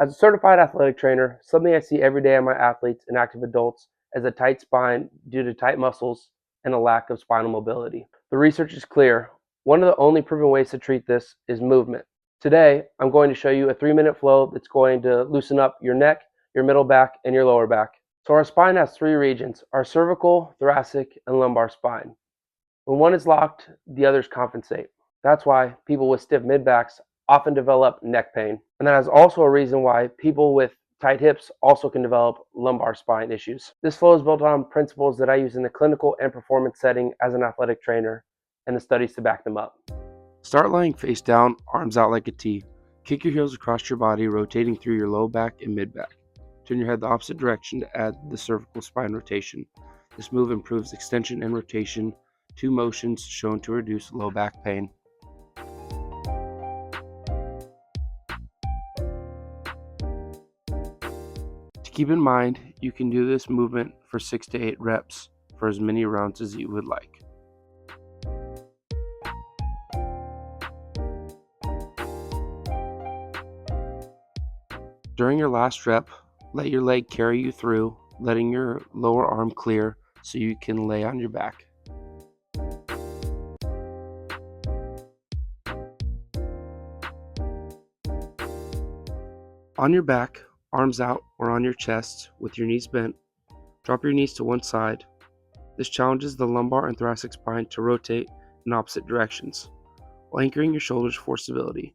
As a certified athletic trainer, something I see every day in my athletes and active adults is a tight spine due to tight muscles and a lack of spinal mobility. The research is clear. One of the only proven ways to treat this is movement. Today, I'm going to show you a 3-minute flow that's going to loosen up your neck, your middle back, and your lower back. So our spine has 3 regions: our cervical, thoracic, and lumbar spine. When one is locked, the others compensate. That's why people with stiff mid-backs often develop neck pain. And that is also a reason why people with tight hips also can develop lumbar spine issues. This flow is built on principles that I use in the clinical and performance setting as an athletic trainer, and the studies to back them up. Start lying face down, arms out like a T. Kick your heels across your body, rotating through your low back and mid back. Turn your head the opposite direction to add the cervical spine rotation. This move improves extension and rotation, 2 motions shown to reduce low back pain. To keep in mind, you can do this movement for 6 to 8 reps for as many rounds as you would like. During your last rep, let your leg carry you through, letting your lower arm clear so you can lay on your back. On your back, arms out or on your chest with your knees bent, drop your knees to one side. This challenges the lumbar and thoracic spine to rotate in opposite directions, while anchoring your shoulders for stability.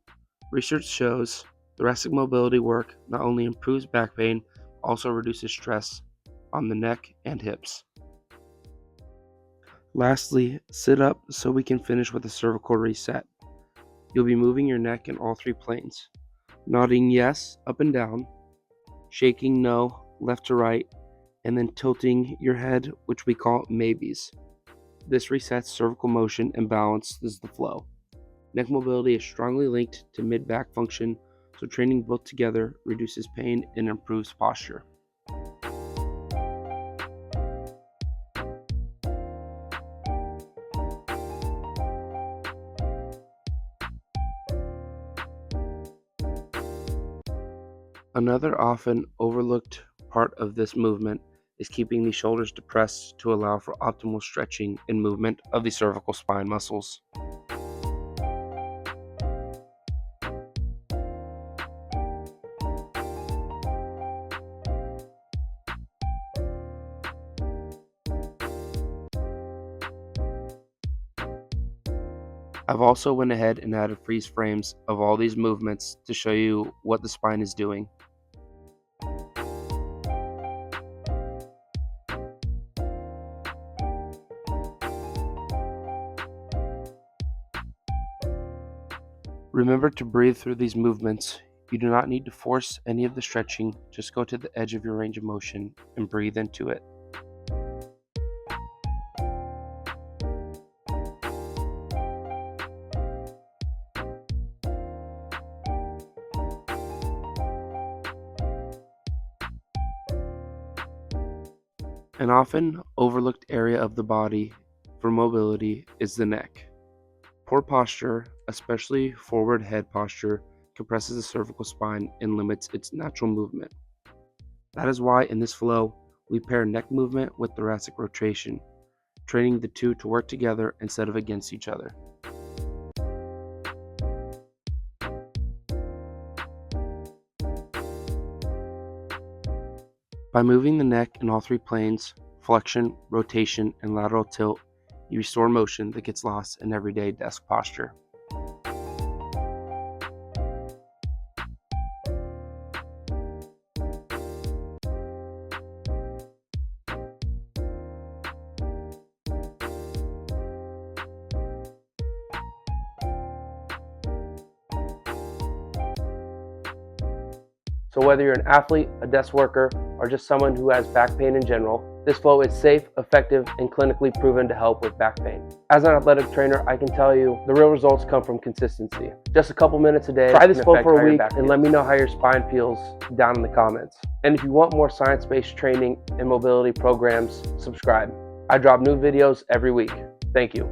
Research shows thoracic mobility work not only improves back pain, but also reduces stress on the neck and hips. Lastly, sit up so we can finish with a cervical reset. You'll be moving your neck in all 3 planes, nodding yes up and down, shaking no left to right, and then tilting your head, which we call maybes. This resets cervical motion and balances the flow. Neck mobility is strongly linked to mid-back function, so training both together reduces pain and improves posture. Another often overlooked part of this movement is keeping the shoulders depressed to allow for optimal stretching and movement of the cervical spine muscles. I've also went ahead and added freeze frames of all these movements to show you what the spine is doing. Remember to breathe through these movements. You do not need to force any of the stretching, just go to the edge of your range of motion and breathe into it. An often overlooked area of the body for mobility is the neck. Poor posture, especially forward head posture, compresses the cervical spine and limits its natural movement. That is why in this flow, we pair neck movement with thoracic rotation, training the two to work together instead of against each other. By moving the neck in all 3 planes, flexion, rotation, and lateral tilt, you restore motion that gets lost in everyday desk posture. So whether you're an athlete, a desk worker, or just someone who has back pain in general, this flow is safe, effective, and clinically proven to help with back pain. As an athletic trainer, I can tell you the real results come from consistency. Just a couple minutes a day. Try this flow for a week and let me know how your spine feels down in the comments. And if you want more science-based training and mobility programs, subscribe. I drop new videos every week. Thank you.